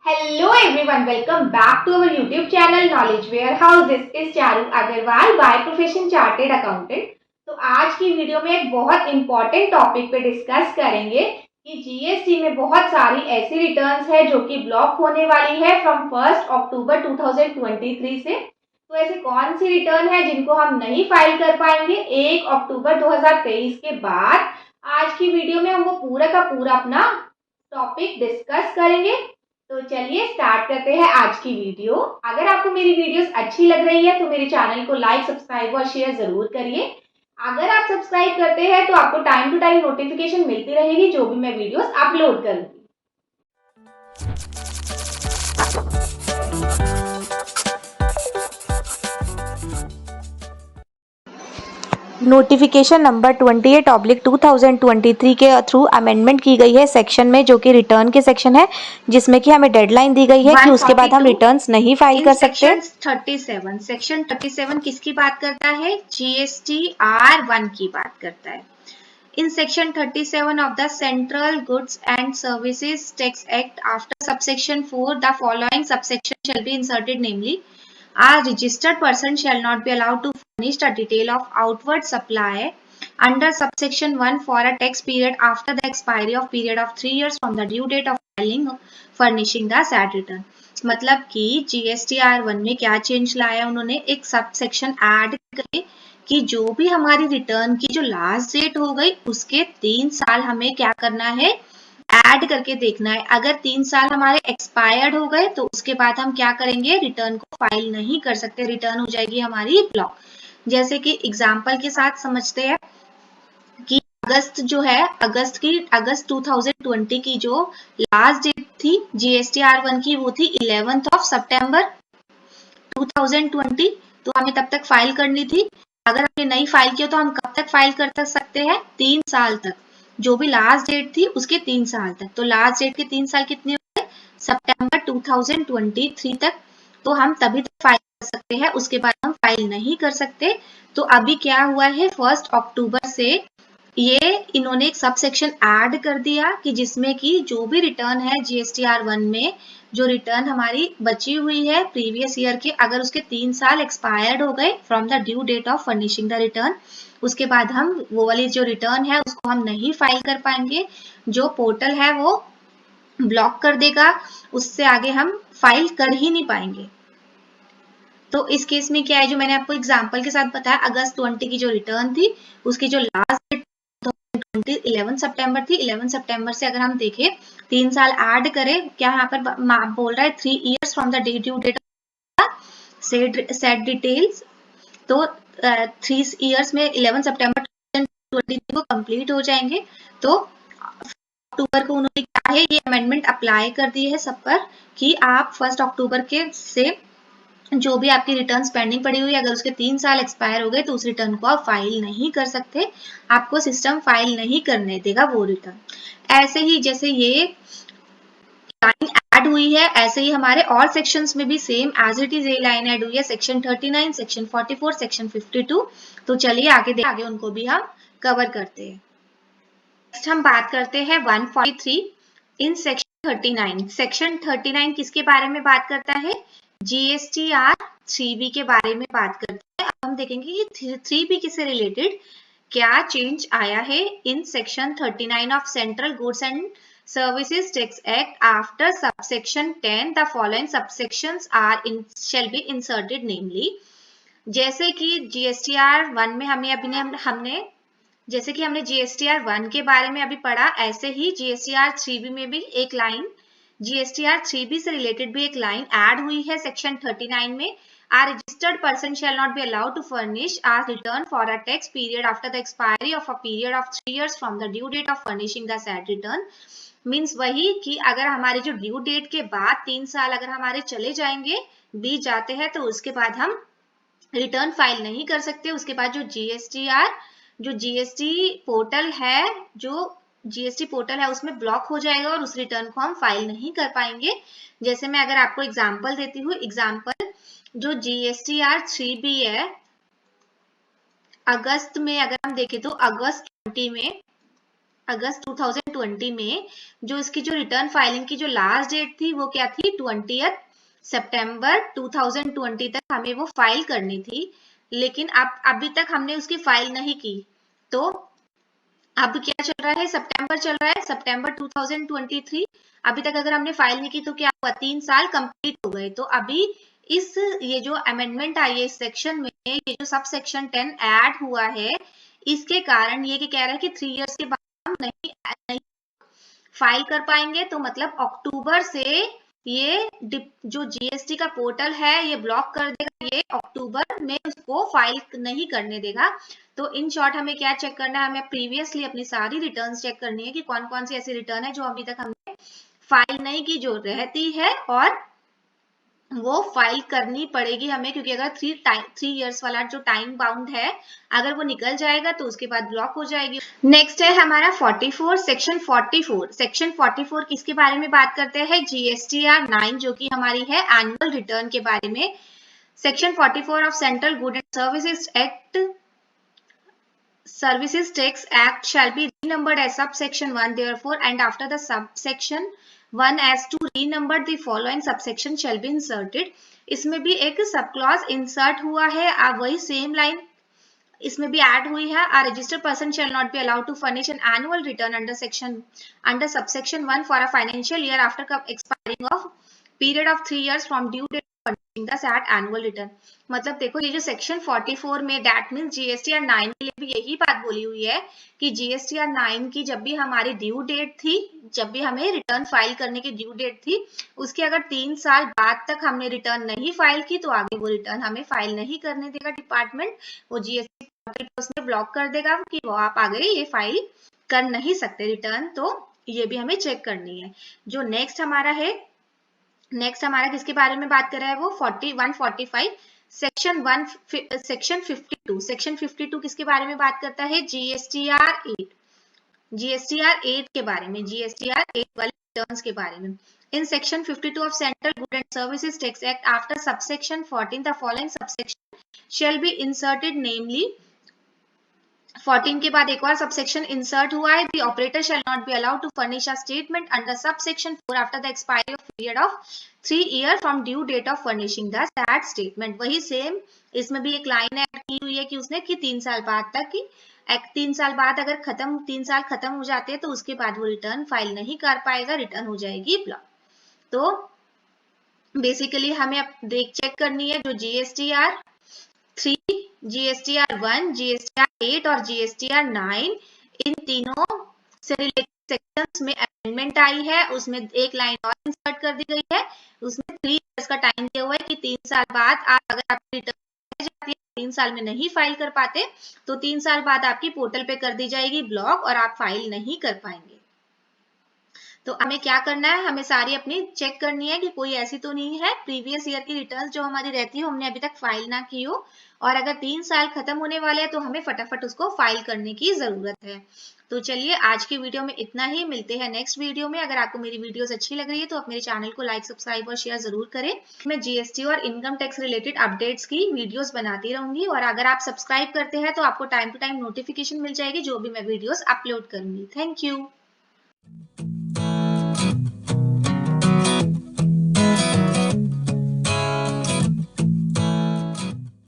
Hello everyone, welcome back to our YouTube channel Knowledge Warehouse. This is Charu Agarwal by profession chartered accountant. तो आज की video में एक बहुत इंपॉर्टेंट टॉपिक पे डिस्कस करेंगे कि जीएसटी में बहुत सारी ऐसी रिटर्न्स है जो कि ब्लॉक होने वाली है फ्रॉम 1 अक्टूबर 2023 से। तो ऐसी कौन सी रिटर्न है जिनको हम नहीं फाइल कर पाएंगे 1 अक्टूबर 2023 के बाद। आज की वीडियो में हम वो पूरा का पूरा अपना टॉपिक डिस्कस करेंगे। तो चलिए स्टार्ट करते हैं आज की वीडियो। अगर आपको मेरी वीडियोस अच्छी लग रही है तो मेरे चैनल को लाइक, सब्सक्राइब और शेयर जरूर करिए। अगर आप सब्सक्राइब करते हैं तो आपको टाइम टू टाइम नोटिफिकेशन मिलती रहेगी जो भी मैं वीडियोस अपलोड करूंगी। नोटिफिकेशन नंबर 28/2023 के थ्रू अमेंडमेंट की गई है सेक्शन में, जो कि रिटर्न के सेक्शन है, जिसमें कि हमें डेडलाइन दी गई है कि उसके बाद हम रिटर्न्स नहीं फाइल कर सकते। सेक्शन 37 किसकी बात करता है? GSTR1 की बात करता है। In section 37 of the Central Goods and Services Tax Act, after subsection 4, the following subsection shall be inserted, namely, a registered person shall not be allowed to furnish a detail of outward supply under subsection 1 for a tax period after the expiry of period of 3 years from the due date of filing furnishing the said return। मतलब कि GSTR1 में क्या change लाया उन्होंने, एक sub section add करके कि जो भी हमारी रिटर्न की जो लास्ट डेट हो गई उसके 3 साल हमें क्या करना है, ऐड करके देखना है। अगर 3 साल हमारे एक्सपायर्ड हो गए तो उसके बाद हम क्या करेंगे, रिटर्न को फाइल नहीं कर सकते, रिटर्न हो जाएगी हमारी ब्लॉक। जैसे कि एग्जाम्पल के साथ समझते हैं कि अगस्त जो है, अगस्त 2020 की जो लास्ट डेट थी GSTR1 की, वो थी 11 सितंबर 2020। तो हमें तब तक फाइल करनी थी। अगर हमने नहीं फाइल किया तो हम कब तक फाइल कर सकते हैं? 3 साल तक। जो भी लास्ट डेट थी उसके 3 साल तक। तो लास्ट डेट के 3 साल कितने हुए? सितंबर 2023 तक। तो हम तभी तक फाइल कर सकते हैं, उसके बाद हम फाइल नहीं कर सकते। तो अभी क्या हुआ है, 1 अक्टूबर से ये इन्होंने एक सब सेक्शन ऐड कर दिया कि जिसमें कि जो भी रिटर्न है GSTR1 में, जो रिटर्न हमारी बची हुई है प्रीवियस ईयर के, अगर उसके 3 साल एक्सपायर्ड हो गए from the due date of furnishing the return, उसके बाद हम वो वाली जो रिटर्न है उसको हम नहीं फाइल कर पाएंगे। जो पोर्टल है वो ब्लॉक कर देगा, उससे आगे हम फाइल कर ही नहीं पाएंगे। तो इस केस में क्या है, जो मैंने आपको एग्जाम्पल के साथ बताया, अगस्त 20 की जो रिटर्न थी उसकी जो लास्ट डेट 11 सितंबर थी। 11 सितंबर से अगर हम देखें 3 साल ऐड करें, क्या यहाँ पर बोल रहा है 3 years from the due date set details. तो 3 इयर्स में 11 सितंबर 2023 को कंप्लीट हो जाएंगे। तो अक्टूबर को उन्होंने क्या है, ये अमेंडमेंट अप्लाई कर दी है सब पर कि आप 1 अक्टूबर के से जो भी आपकी रिटर्न पेंडिंग पड़ी हुई है, अगर उसके 3 साल एक्सपायर हो गए तो उस रिटर्न को आप फाइल नहीं कर सकते, आपको सिस्टम फाइल नहीं करने देगा वो रिटर्न। ऐसे ही जैसे ये लाइन ऐड हुई है, ऐसे ही हमारे और सेक्शंस में भी सेम एज इट इज ये लाइन ऐड हुई है, सेक्शन 39, सेक्शन 44, सेक्शन 52। तो चलिए आगे उनको भी हम कवर करते हैं। नेक्स्ट हम बात करते हैं 143 इन सेक्शन 39। सेक्शन 39 किसके बारे में बात करता है? GSTR 3B के बारे में बात करते हैं। अब हम देखेंगे कि 3B किससे रिलेटेड क्या चेंज आया है in section 39 of central goods and services tax act. After subsection 10 the following subsections shall be inserted, namely. जैसे कि GSTR1 में हमने जैसे कि हमने GSTR1 के बारे में अभी पढ़ा, ऐसे ही GSTR3B में भी एक लाइन, GSTR3B से रिलेटेड भी एक लाइन ऐड हुई है सेक्शन 39 में। A registered person shall not be allowed to furnish a return for a tax period after the expiry of a period of 3 years from the due date of furnishing the said return। Means वही कि अगर हमारे जो due date के बाद 3 साल अगर हमारे चले जाएंगे, बीत जाते हैं, तो उसके बाद हम रिटर्न फाइल नहीं कर सकते। उसके बाद जो GST पोर्टल है उसमें ब्लॉक हो जाएगा और उस रिटर्न को हम फाइल नहीं कर पाएंगे। जैसे मैं अगर आपको एग्जांपल देती हूँ, एग्जांपल जो GSTR3B है, अगस्त में अगर हम देखें तो अगस्त 2020 2020 में जो इसकी जो रिटर्न फाइलिंग की जो लास्ट डेट थी वो क्या थी, 20 सितंबर 2020 तक हमें वो फाइल करनी थी, लेकिन अब अभी तक हमने उसकी फाइल नहीं की। तो अब क्या चल रहा है, सितंबर चल रहा है, सितंबर 2023, अभी तक अगर हमने फाइल नहीं की तो क्या हुआ, 3 साल कंप्लीट हो गए। तो अभी ये जो अमेंडमेंट आई है इस सेक्शन में, ये जो सब सेक्शन 10 ऐड हुआ है, इसके कारण ये कह रहा है कि 3 इयर्स के बाद हम नहीं फाइल कर पाएंगे। तो मतलब अक्टूबर से ये जो जीएसटी का पोर्टल है ये ब्लॉक कर देगा, ये अक्टूबर में उसको फाइल नहीं करने देगा। तो इन शॉर्ट हमें क्या चेक करना है, हमें प्रीवियसली अपनी सारी रिटर्न्स चेक करनी है कि कौन कौन सी ऐसी रिटर्न है जो अभी तक हमने फाइल नहीं की, जो रहती है और वो फाइल करनी पड़ेगी हमें, क्योंकि अगर 3 इयर्स वाला जो टाइम बाउंड है अगर वो निकल जाएगा तो उसके बाद ब्लॉक हो जाएगी। नेक्स्ट है हमारा 44 सेक्शन 44 किसके बारे में बात करते हैं, जीएसटीआर 9 जो कि हमारी है एनुअल रिटर्न के बारे में। Section 44 of central good and services act Services Tax Act shall be renumbered as subsection 1 therefore and after the subsection 1 as to renumber the following subsection shall be inserted। इसमें भी एक sub clause insert हुआ है, अब वही same line इसमें भी add हुई है। A registered person shall not be allowed to furnish an annual return under subsection 1 for a financial year after expiring of period of 3 years from due date furnishing the said annual return। मतलब देखो ये जो section 44 में that means GSTR 9 के लिए भी यही बात बोली हुई है कि जीएसटीआर 9 की जब भी हमारी ड्यू डेट थी, जब भी हमें रिटर्न फाइल करने की ड्यू डेट थी, उसके अगर 3 साल बाद तक हमने रिटर्न नहीं फाइल की तो आगे वो रिटर्न हमें फाइल नहीं करने देगा डिपार्टमेंट, वो जीएसटी उसने ब्लॉक कर देगा कि वो आप आगे ये फाइल कर नहीं सकते रिटर्न। तो ये भी हमें चेक करनी है। जो नेक्स्ट हमारा किसके बारे में बात कर रहा है, वो 145 सेक्शन 52 किसके बारे में बात करता है, जीएसटीआर 8 के बारे में, जीएसटीआर 8 वाले रिटर्न्स के बारे में। In section 52 of Central Good and Services Tax Act, after subsection 14, the following subsection shall be inserted, namely 14 के बाद एक और सबसेक्शन इंसर्ट हुआ है, the operator shall not be allowed to furnish a statement under subsection 4 after the expiry of period of 3 years from due date of furnishing the said statement। वही same इसमें भी एक लाइन ऐड की हुई है कि उसने कि 3 साल बाद तक की 3 साल बाद अगर 3 साल खत्म हो जाते हैं तो उसके बाद वो रिटर्न फाइल नहीं कर पाएगा, रिटर्न हो जाएगी ब्लॉक। तो बेसिकली हमें अब चेक करनी है जो जीएसटीआर 3, जीएसटीआर 1, जीएसटीआर 8 और जीएसटीआर 9 इन तीनों से रिलेटेड सेक्शंस में अमेंडमेंट आई है, उसमें एक लाइन और इंसर्ट कर दी गई है, उसमें 3 इयर्स का टाइम दिया हुआ है कि 3 साल बाद आप अगर आपकी रिटर्न जाती है 3 साल में नहीं फाइल कर पाते तो 3 साल बाद आपकी पोर्टल पे कर दी जाएगी ब्लॉक और आप फाइल नहीं कर पाएंगे। तो हमें क्या करना है, हमें सारी अपनी चेक करनी है कि कोई ऐसी तो नहीं है प्रीवियस ईयर की रिटर्न्स जो हमारी रहती है हमने अभी तक फाइल ना की हो, और अगर 3 साल खत्म होने वाले हैं तो हमें फटाफट उसको फाइल करने की जरूरत है। तो चलिए आज की वीडियो में इतना ही, मिलते हैं नेक्स्ट वीडियो में। अगर आपको मेरी वीडियोस अच्छी लग रही है तो आप मेरे चैनल को लाइक, सब्सक्राइब और शेयर जरूर करें। मैं जीएसटी और इनकम टैक्स रिलेटेड अपडेट्स की वीडियोस बनाती रहूंगी, और अगर आप सब्सक्राइब करते हैं तो आपको टाइम टू टाइम नोटिफिकेशन मिल जाएगी जो भी मैं वीडियोस अपलोड करूंगी। Thank you.